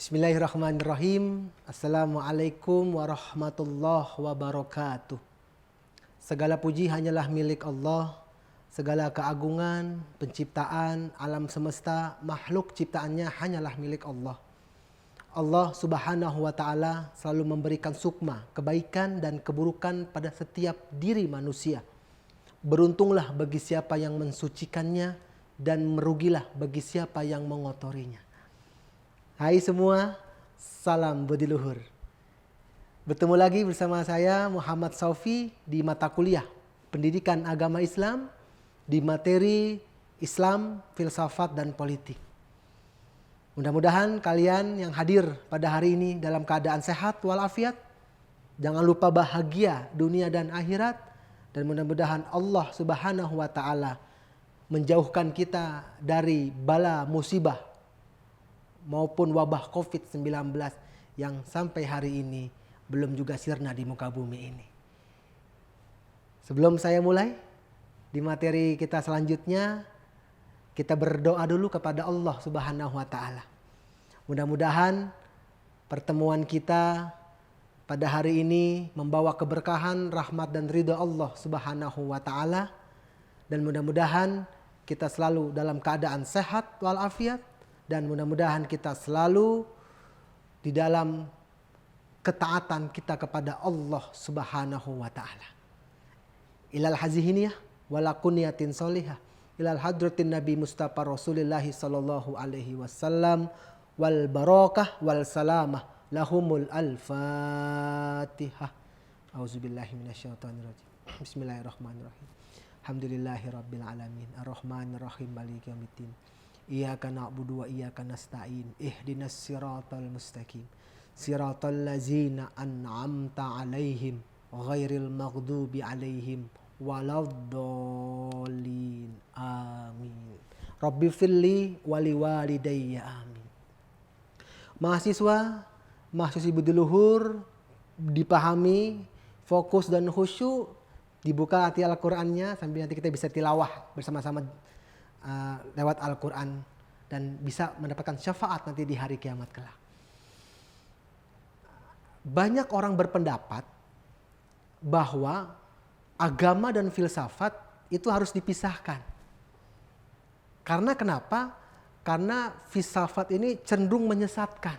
Bismillahirrahmanirrahim. Assalamualaikum warahmatullahi wabarakatuh. Segala puji hanyalah milik Allah. Segala keagungan, penciptaan, alam semesta, makhluk ciptaannya hanyalah milik Allah. Allah subhanahu wa ta'ala selalu memberikan sukma, kebaikan dan keburukan pada setiap diri manusia. Beruntunglah bagi siapa yang mensucikannya dan merugilah bagi siapa yang mengotorinya. Hai semua, salam budi luhur. Bertemu lagi bersama saya Muhammad Saufi di mata kuliah Pendidikan Agama Islam di materi Islam, Filsafat dan Politik. Mudah-mudahan kalian yang hadir pada hari ini dalam keadaan sehat walafiat. Jangan lupa bahagia dunia dan akhirat. Dan mudah-mudahan Allah subhanahu wa ta'ala menjauhkan kita dari bala musibah maupun wabah COVID-19 yang sampai hari ini belum juga sirna di muka bumi ini. Sebelum saya mulai di materi kita selanjutnya, kita berdoa dulu kepada Allah subhanahu wa ta'ala. Mudah-mudahan pertemuan kita pada hari ini membawa keberkahan, rahmat dan ridha Allah subhanahu wa ta'ala. Dan mudah-mudahan kita selalu dalam keadaan sehat walafiat. Dan mudah-mudahan kita selalu di dalam ketaatan kita kepada Allah subhanahu wa ta'ala. Ilal hazihiniyah walakuniyatin solihah. Ilal hadratin Nabi Mustafa Rasulillahi sallallahu alaihi wasallam. Wal barakah wal salamah lahumul al-fatihah. Auzubillahi minasyaitonirrajim. Bismillahirrahmanirrahim. Alhamdulillahi rabbil alamin. Ar-Rahmanir-Rahim. Maliki yaumiddin. Iyyaka na'budu wa iyyaka nasta'in. Ihdinas siratal mustaqim. Siratal ladzina an'amta 'alaihim ghairil maghdubi 'alaihim waladdallin. Amin. Rabbi firli wa liwalidayya. Amin. Mahasiswi budi luhur, dipahami, fokus dan khusyuk, dibuka hati Al-Qur'annya sambil nanti kita bisa tilawah bersama-sama lewat Al-Quran dan bisa mendapatkan syafaat nanti di hari kiamat kelak. Banyak orang berpendapat bahwa agama dan filsafat itu harus dipisahkan. Karena kenapa? Karena filsafat ini cenderung menyesatkan.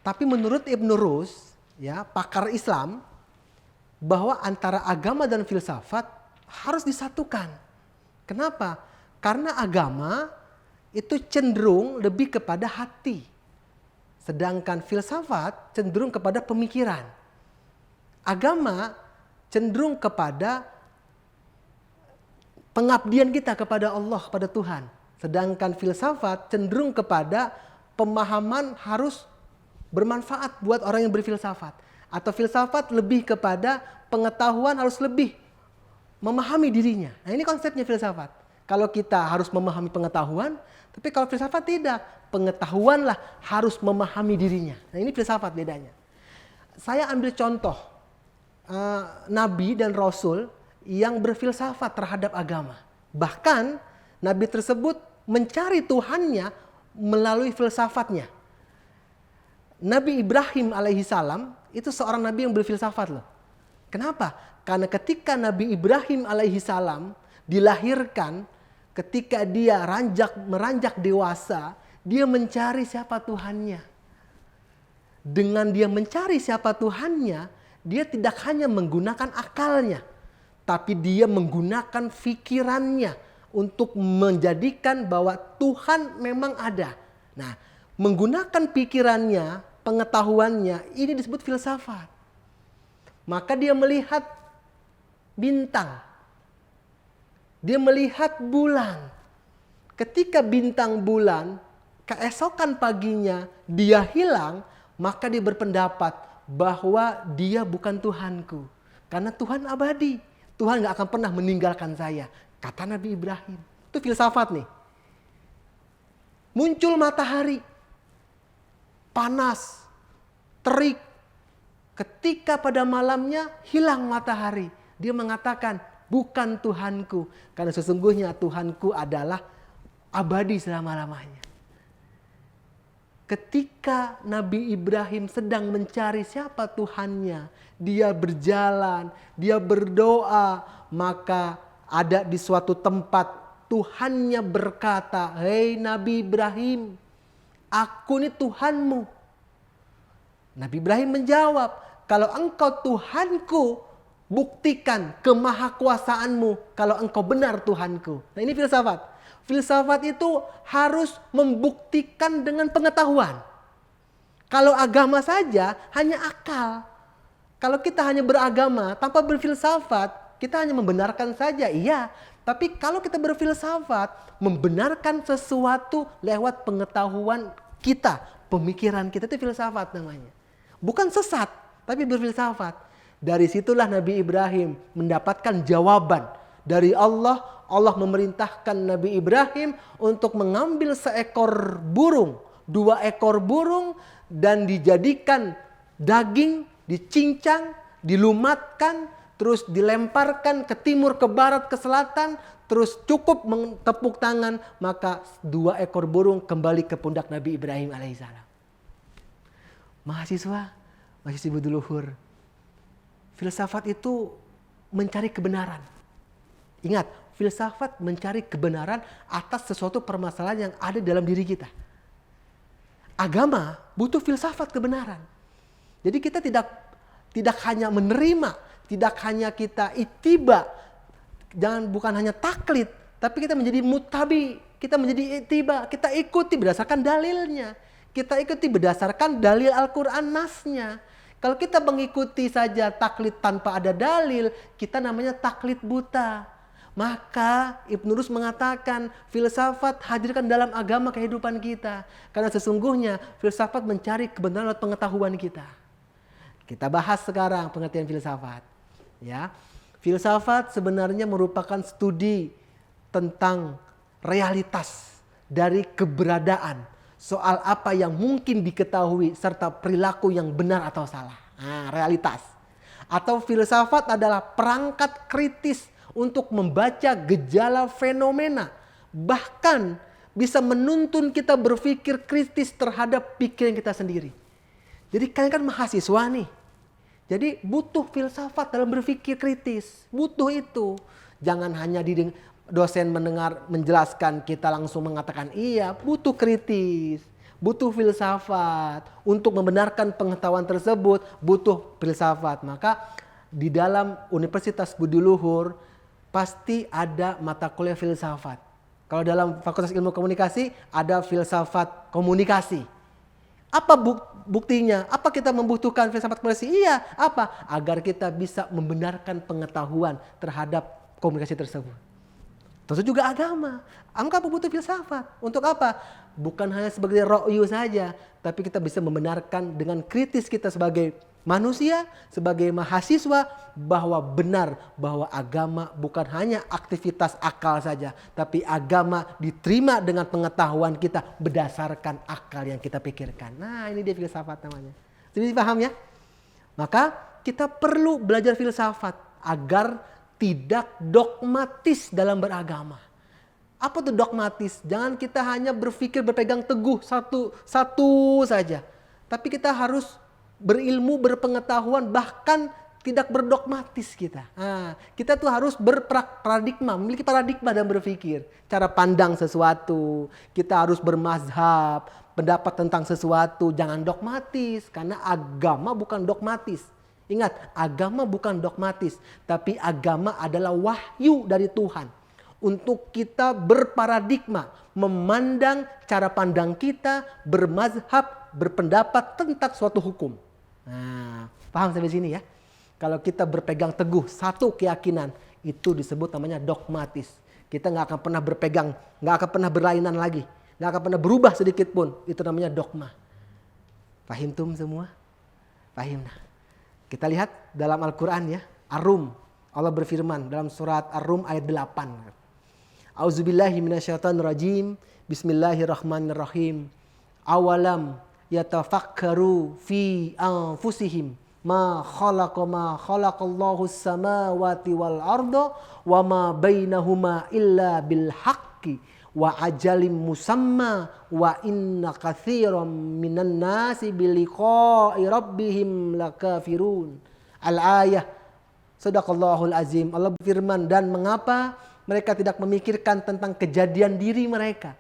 Tapi menurut Ibn Rus, ya, pakar Islam, bahwa antara agama dan filsafat harus disatukan. Kenapa? Karena agama itu cenderung lebih kepada hati. Sedangkan filsafat cenderung kepada pemikiran. Agama cenderung kepada pengabdian kita kepada Allah, pada Tuhan. Sedangkan filsafat cenderung kepada pemahaman harus bermanfaat buat orang yang berfilsafat. Atau filsafat lebih kepada pengetahuan harus lebih memahami dirinya. Nah, ini konsepnya filsafat. Kalau kita harus memahami pengetahuan, tapi kalau filsafat tidak. Pengetahuanlah harus memahami dirinya. Nah, ini filsafat bedanya. Saya ambil contoh Nabi dan Rasul yang berfilsafat terhadap agama. Bahkan Nabi tersebut mencari Tuhannya melalui filsafatnya. Nabi Ibrahim alaihissalam itu seorang nabi yang berfilsafat loh. Kenapa? Karena ketika Nabi Ibrahim alaihissalam dilahirkan, ketika dia meranjak dewasa, dia mencari siapa Tuhannya. Dengan dia mencari siapa Tuhannya, dia tidak hanya menggunakan akalnya, tapi dia menggunakan pikirannya untuk menjadikan bahwa Tuhan memang ada. Nah, menggunakan pikirannya, pengetahuannya, ini disebut filsafat. Maka dia melihat bintang. Dia melihat bulan. Ketika bintang bulan keesokan paginya dia hilang, maka dia berpendapat bahwa dia bukan Tuhanku. Karena Tuhan abadi. Tuhan gak akan pernah meninggalkan saya. Kata Nabi Ibrahim. Itu filsafat nih. Muncul matahari. Panas. Terik. Ketika pada malamnya hilang matahari. Dia mengatakan, bukan Tuhanku. Karena sesungguhnya Tuhanku adalah abadi selama-lamanya. ketika Nabi Ibrahim sedang mencari siapa Tuhannya, dia berjalan, dia berdoa, maka ada di suatu tempat Tuhannya berkata, "Hei Nabi Ibrahim, aku ini Tuhanmu." Nabi Ibrahim menjawab, "Kalau engkau Tuhanku, buktikan kemahakuasaanmu kalau engkau benar Tuhanku." Nah ini filsafat. Filsafat itu harus membuktikan dengan pengetahuan. Kalau agama saja hanya akal. Kalau kita hanya beragama tanpa berfilsafat, kita hanya membenarkan saja, iya. Tapi kalau kita berfilsafat, membenarkan sesuatu lewat pengetahuan kita, pemikiran kita, itu filsafat namanya. Bukan sesat, tapi berfilsafat. Dari situlah Nabi Ibrahim mendapatkan jawaban dari Allah. Allah memerintahkan Nabi Ibrahim untuk mengambil seekor burung, 2 ekor burung, dan dijadikan daging, dicincang, dilumatkan, terus dilemparkan ke timur, ke barat, ke selatan, terus cukup tepuk tangan, maka 2 ekor burung kembali ke pundak Nabi Ibrahim alaihissalam. Mahasiswa buduluhur, filsafat itu mencari kebenaran. Ingat, filsafat mencari kebenaran atas sesuatu permasalahan yang ada dalam diri kita. Agama butuh filsafat kebenaran. Jadi kita tidak hanya menerima, tidak hanya kita ittiba, bukan hanya taklid, tapi kita menjadi muttabi, kita menjadi ittiba, kita ikuti berdasarkan dalilnya. Kita ikuti berdasarkan dalil Al-Quran nasnya. Kalau kita mengikuti saja taklid tanpa ada dalil, kita namanya taklid buta. Maka Ibnu Rus mengatakan filsafat hadirkan dalam agama kehidupan kita. Karena sesungguhnya filsafat mencari kebenaran lewat pengetahuan kita. Kita bahas sekarang pengertian filsafat. Ya, filsafat sebenarnya merupakan studi tentang realitas dari keberadaan. Soal apa yang mungkin diketahui serta perilaku yang benar atau salah. Nah, realitas. Atau filsafat adalah perangkat kritis untuk membaca gejala fenomena, bahkan bisa menuntun kita berpikir kritis terhadap pikiran kita sendiri. Jadi kalian kan mahasiswa nih, jadi butuh filsafat dalam berpikir kritis, butuh itu. Jangan hanya dosen menjelaskan kita langsung mengatakan iya, butuh kritis, butuh filsafat. Untuk membenarkan pengetahuan tersebut butuh filsafat. Maka di dalam Universitas Budi Luhur pasti ada mata kuliah filsafat. Kalau dalam Fakultas Ilmu Komunikasi ada filsafat komunikasi. Apa buktinya? Apa kita membutuhkan filsafat komunikasi? Iya, apa? Agar kita bisa membenarkan pengetahuan terhadap komunikasi tersebut. Tentu juga agama. Angka butuh filsafat. Untuk apa? Bukan hanya sebagai ro'yu saja, tapi kita bisa membenarkan dengan kritis kita sebagai manusia, sebagai mahasiswa, bahwa benar bahwa agama bukan hanya aktivitas akal saja, tapi agama diterima dengan pengetahuan kita berdasarkan akal yang kita pikirkan. Nah, ini dia filsafat namanya. Jadi paham ya? Maka kita perlu belajar filsafat agar tidak dogmatis dalam beragama. Apa tuh dogmatis? Jangan kita hanya berpegang teguh satu saja. Tapi kita harus berilmu, berpengetahuan, bahkan tidak berdogmatis kita. Nah, kita tuh harus berparadigma, memiliki paradigma dalam berpikir. Cara pandang sesuatu, kita harus bermazhab, pendapat tentang sesuatu, jangan dogmatis. Karena agama bukan dogmatis. Ingat, agama bukan dogmatis, tapi agama adalah wahyu dari Tuhan. Untuk kita berparadigma, memandang cara pandang kita, bermazhab, berpendapat tentang suatu hukum. Nah, paham sampai sini ya? Kalau kita berpegang teguh satu keyakinan, itu disebut namanya dogmatis. Kita nggak akan pernah berpegang, nggak akan pernah berlainan lagi, nggak akan pernah berubah sedikit pun. Itu namanya dogma. Fahim tum semua? Fahim. Nah, kita lihat dalam Al-Quran ya, Ar-Rum. Allah berfirman dalam surat Ar-Rum ayat 8. Auzubillahi minasyaitonirrajim. Bismillahirrahmanirrahim. Awalam yatafakkaru fi anfusihim ma khalaqallahu samawati wal arda wa ma bainahuma illa bil haqqi wa ajalim musamma wa inna katsiran minan nasi biliqa'i rabbihim lakafirun. Al-ayah. Sadaqallahul azim. Allah berfirman, dan mengapa mereka tidak memikirkan tentang kejadian diri mereka.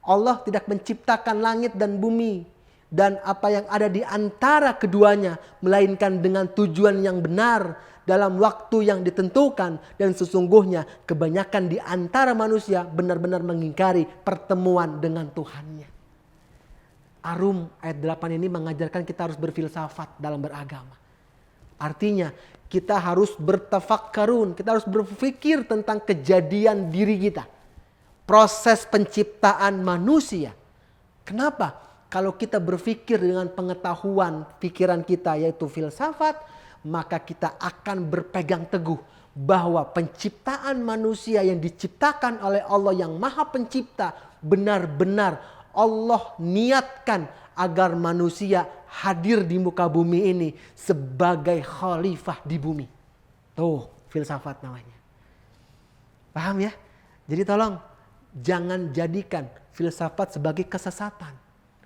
Allah tidak menciptakan langit dan bumi dan apa yang ada di antara keduanya, melainkan dengan tujuan yang benar dalam waktu yang ditentukan. Dan sesungguhnya kebanyakan di antara manusia benar-benar mengingkari pertemuan dengan Tuhannya. Ar-Rum ayat 8 ini mengajarkan kita harus berfilsafat dalam beragama. Artinya kita harus bertafakkarun, kita harus berpikir tentang kejadian diri kita. Proses penciptaan manusia. Kenapa? Kalau kita berpikir dengan pengetahuan pikiran kita yaitu filsafat, maka kita akan berpegang teguh bahwa penciptaan manusia yang diciptakan oleh Allah yang Maha Pencipta, benar-benar Allah niatkan agar manusia hadir di muka bumi ini sebagai khalifah di bumi. Tuh, filsafat namanya. Paham ya? Jadi tolong jangan jadikan filsafat sebagai kesesatan.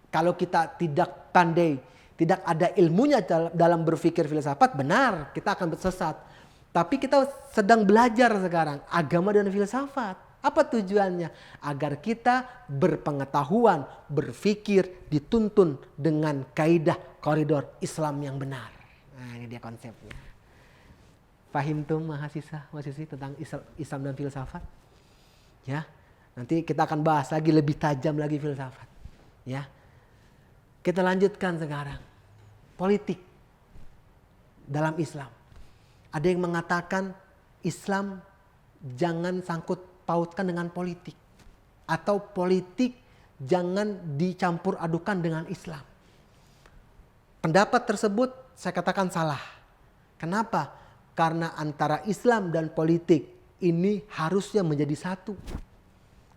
Kalau kita tidak pandai, tidak ada ilmunya dalam berpikir filsafat, benar kita akan tersesat. Tapi kita sedang belajar sekarang agama dan filsafat. Apa tujuannya? Agar kita berpengetahuan, berpikir, dituntun dengan kaidah koridor Islam yang benar. Nah, ini dia konsepnya. Fahim tuh mahasiswi tentang Islam dan filsafat? Ya, nanti kita akan bahas lagi lebih tajam lagi filsafat. Ya. Kita lanjutkan sekarang. Politik dalam Islam. Ada yang mengatakan Islam jangan sangkut pautkan dengan politik. Atau politik jangan dicampur adukan dengan Islam. Pendapat tersebut saya katakan salah. Kenapa? Karena antara Islam dan politik ini harusnya menjadi satu.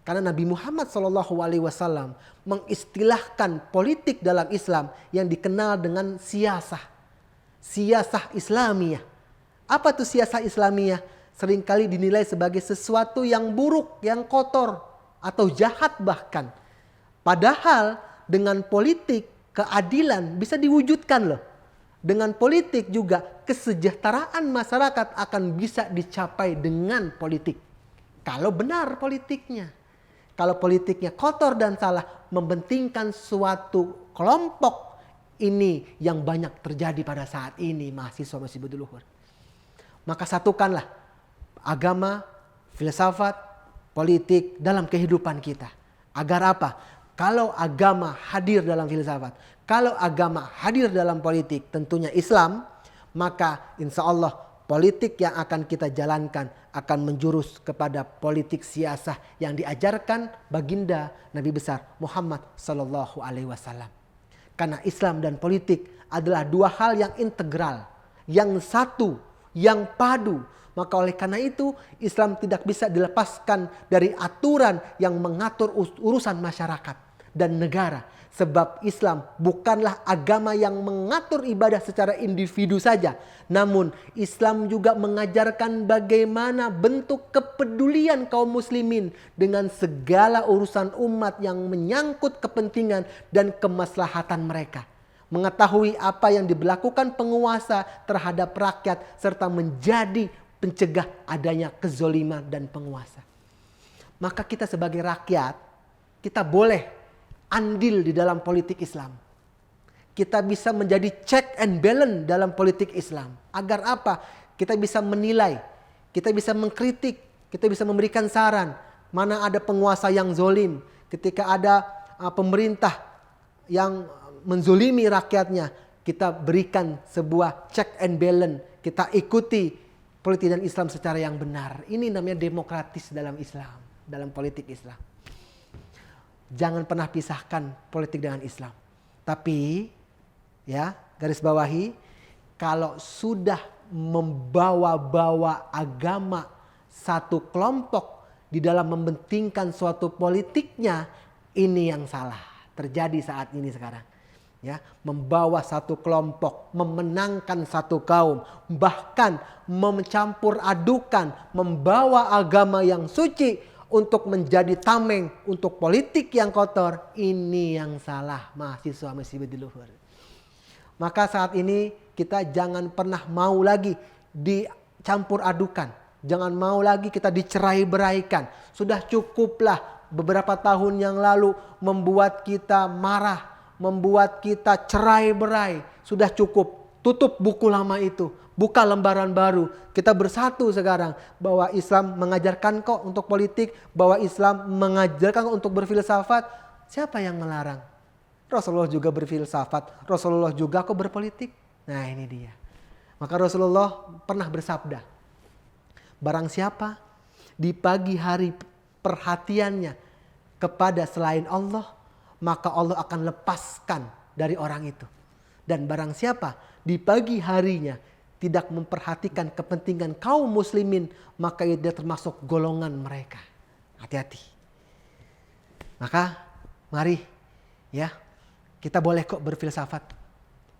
Karena Nabi Muhammad SAW mengistilahkan politik dalam Islam yang dikenal dengan siyasah. Siyasah Islamiyah. Apa itu siyasah Islamiyah? Seringkali dinilai sebagai sesuatu yang buruk, yang kotor, atau jahat bahkan. Padahal dengan politik keadilan bisa diwujudkan loh. Dengan politik juga kesejahteraan masyarakat akan bisa dicapai dengan politik. Kalau benar politiknya. Kalau politiknya kotor dan salah, mempentingkan suatu kelompok, ini yang banyak terjadi pada saat ini mahasiswa masih berluhur. Maka satukanlah agama, filsafat, politik dalam kehidupan kita. Agar apa? Kalau agama hadir dalam filsafat, kalau agama hadir dalam politik, tentunya Islam, maka insya Allah politik yang akan kita jalankan akan menjurus kepada politik siasah yang diajarkan baginda Nabi besar Muhammad Sallallahu Alaihi Wasallam. Karena Islam dan politik adalah dua hal yang integral, yang satu, yang padu. Maka oleh karena itu Islam tidak bisa dilepaskan dari aturan yang mengatur urusan masyarakat dan negara. Sebab Islam bukanlah agama yang mengatur ibadah secara individu saja. Namun Islam juga mengajarkan bagaimana bentuk kepedulian kaum muslimin dengan segala urusan umat yang menyangkut kepentingan dan kemaslahatan mereka. Mengetahui apa yang diberlakukan penguasa terhadap rakyat serta menjadi pencegah adanya kezoliman dan penguasa. Maka kita sebagai rakyat, kita boleh andil di dalam politik Islam. Kita bisa menjadi check and balance dalam politik Islam. Agar apa? Kita bisa menilai, kita bisa mengkritik, kita bisa memberikan saran. Mana ada penguasa yang zolim, ketika ada pemerintah yang menzolimi rakyatnya, kita berikan sebuah check and balance. Kita ikuti politik dan Islam secara yang benar. Ini namanya demokratis dalam Islam, dalam politik Islam. Jangan pernah pisahkan politik dengan Islam. Tapi ya, garis bawahi, kalau sudah membawa-bawa agama satu kelompok di dalam mementingkan suatu politiknya, ini yang salah. Terjadi saat ini sekarang. Ya, membawa satu kelompok, memenangkan satu kaum, bahkan mencampur adukan, membawa agama yang suci untuk menjadi tameng untuk politik yang kotor, ini yang salah mahasiswa Masjid Badiluhur. Maka saat ini kita jangan pernah mau lagi dicampur adukan. Jangan mau lagi kita dicerai-beraikan. Sudah cukuplah beberapa tahun yang lalu membuat kita marah, membuat kita cerai-berai. Sudah cukup. Tutup buku lama itu. Buka lembaran baru. Kita bersatu sekarang bahwa Islam mengajarkan kok untuk politik, bahwa Islam mengajarkan kok untuk berfilsafat. Siapa yang melarang? Rasulullah juga berfilsafat. Rasulullah juga kok berpolitik. Nah, ini dia. Maka Rasulullah pernah bersabda, barang siapa di pagi hari perhatiannya kepada selain Allah, maka Allah akan lepaskan dari orang itu. Dan barang siapa di pagi harinya tidak memperhatikan kepentingan kaum muslimin, maka dia termasuk golongan mereka. Hati-hati. Maka mari ya, kita boleh kok berfilsafat.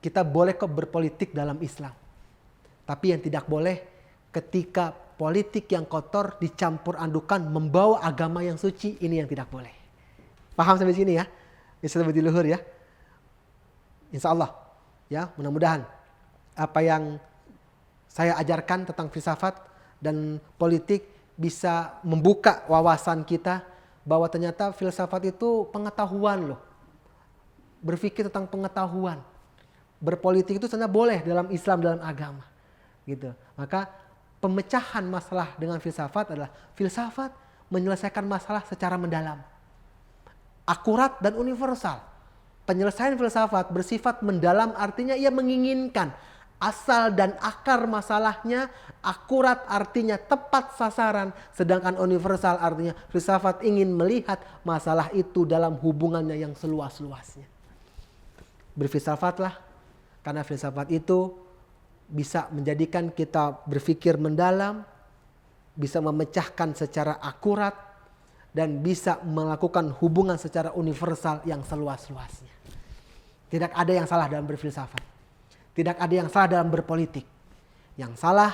Kita boleh kok berpolitik dalam Islam. Tapi yang tidak boleh ketika politik yang kotor dicampur adukan membawa agama yang suci, ini yang tidak boleh. Paham sampai sini ya? Bisa lebih diluhur ya. Insya Allah ya, mudah-mudahan apa yang saya ajarkan tentang filsafat dan politik bisa membuka wawasan kita bahwa ternyata filsafat itu pengetahuan loh. Berpikir tentang pengetahuan. Berpolitik itu sebenarnya boleh dalam Islam, dalam agama. Gitu. Maka pemecahan masalah dengan filsafat adalah filsafat menyelesaikan masalah secara mendalam. Akurat dan universal. Penyelesaian filsafat bersifat mendalam artinya ia menginginkan asal dan akar masalahnya, akurat artinya tepat sasaran, sedangkan universal artinya filsafat ingin melihat masalah itu dalam hubungannya yang seluas-luasnya. Berfilsafatlah, karena filsafat itu bisa menjadikan kita berpikir mendalam, bisa memecahkan secara akurat, dan bisa melakukan hubungan secara universal yang seluas-luasnya. Tidak ada yang salah dalam berfilsafat. Tidak ada yang salah dalam berpolitik. Yang salah,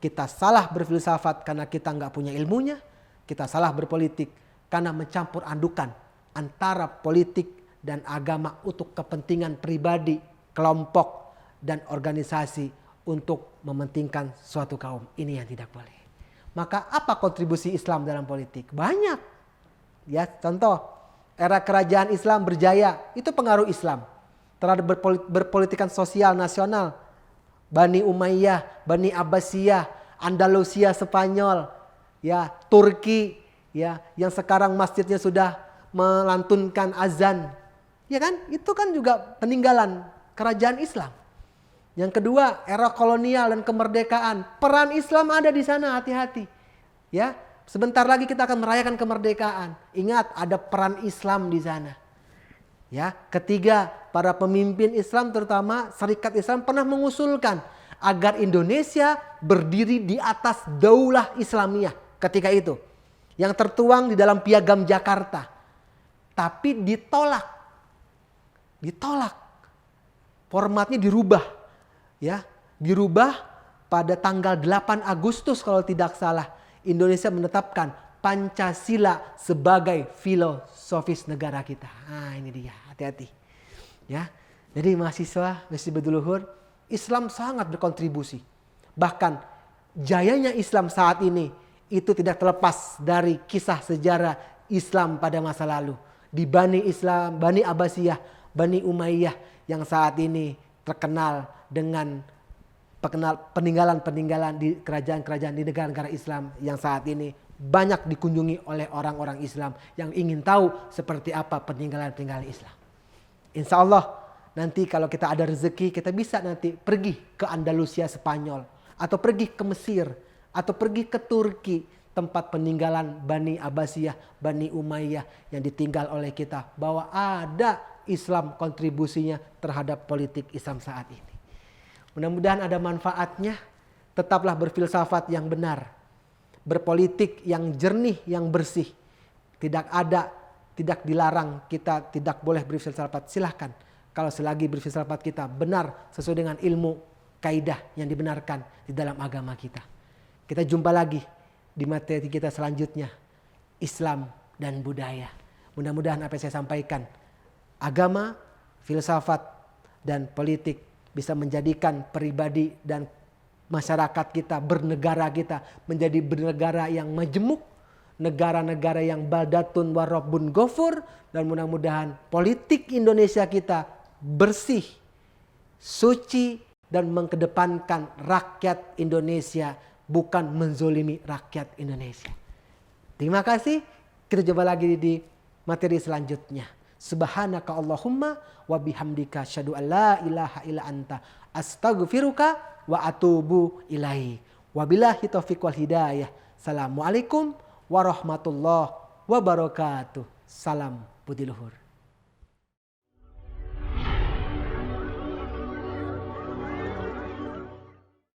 kita salah berfilsafat karena kita nggak punya ilmunya. Kita salah berpolitik karena mencampur adukan antara politik dan agama untuk kepentingan pribadi, kelompok, dan organisasi untuk mementingkan suatu kaum. Ini yang tidak boleh. Maka apa kontribusi Islam dalam politik? Banyak. Ya, contoh, era kerajaan Islam berjaya, itu pengaruh Islam terhadap berpolitikan sosial nasional. Bani Umayyah, Bani Abbasiyah, Andalusia Spanyol, ya, Turki, ya, yang sekarang masjidnya sudah melantunkan azan. Ya kan? Itu kan juga peninggalan kerajaan Islam. Yang kedua, era kolonial dan kemerdekaan. Peran Islam ada di sana, hati-hati. Ya, sebentar lagi kita akan merayakan kemerdekaan. Ingat, ada peran Islam di sana. Ya, ketiga, para pemimpin Islam terutama Serikat Islam pernah mengusulkan agar Indonesia berdiri di atas daulah Islamiyah ketika itu. Yang tertuang di dalam Piagam Jakarta. Tapi ditolak. Ditolak. Formatnya dirubah. Ya, dirubah pada tanggal 8 Agustus kalau tidak salah. Indonesia menetapkan Pancasila sebagai filosofis negara kita. Nah, ini dia, hati-hati. Ya. Jadi mahasiswa Masjid Badiluhur, Islam sangat berkontribusi. Bahkan jayanya Islam saat ini itu tidak terlepas dari kisah sejarah Islam pada masa lalu. Di Bani Islam, Bani Abbasiyah, Bani Umayyah yang saat ini terkenal dengan peninggalan-peninggalan di kerajaan-kerajaan di negara-negara Islam yang saat ini banyak dikunjungi oleh orang-orang Islam yang ingin tahu seperti apa peninggalan-peninggalan Islam. Insya Allah nanti kalau kita ada rezeki kita bisa nanti pergi ke Andalusia Spanyol atau pergi ke Mesir atau pergi ke Turki, tempat peninggalan Bani Abbasiyah, Bani Umayyah yang ditinggal oleh kita, bahwa ada Islam kontribusinya terhadap politik Islam saat ini. Mudah-mudahan ada manfaatnya. Tetaplah berfilsafat yang benar. Berpolitik yang jernih, yang bersih. Tidak dilarang kita tidak boleh berfilsafat. Silahkan. Kalau selagi berfilsafat kita benar sesuai dengan ilmu kaidah yang dibenarkan di dalam agama kita. Kita jumpa lagi di materi kita selanjutnya. Islam dan budaya. Mudah-mudahan apa yang saya sampaikan, agama, filsafat, dan politik bisa menjadikan pribadi dan masyarakat kita, bernegara kita menjadi bernegara yang majemuk, negara-negara yang baldatun warabbun ghafur, dan mudah-mudahan politik Indonesia kita bersih, suci, dan mengedepankan rakyat Indonesia, bukan menzolimi rakyat Indonesia. Terima kasih. Kita coba lagi di materi selanjutnya. Subhanaka Allahumma wa bihamdika asyhadu an la ilaha illa anta astaghfiruka wa atubu ilaik. Wabillahi taufiq wal hidayah. Assalamualaikum warahmatullahi wabarakatuh. Salam Budi Luhur.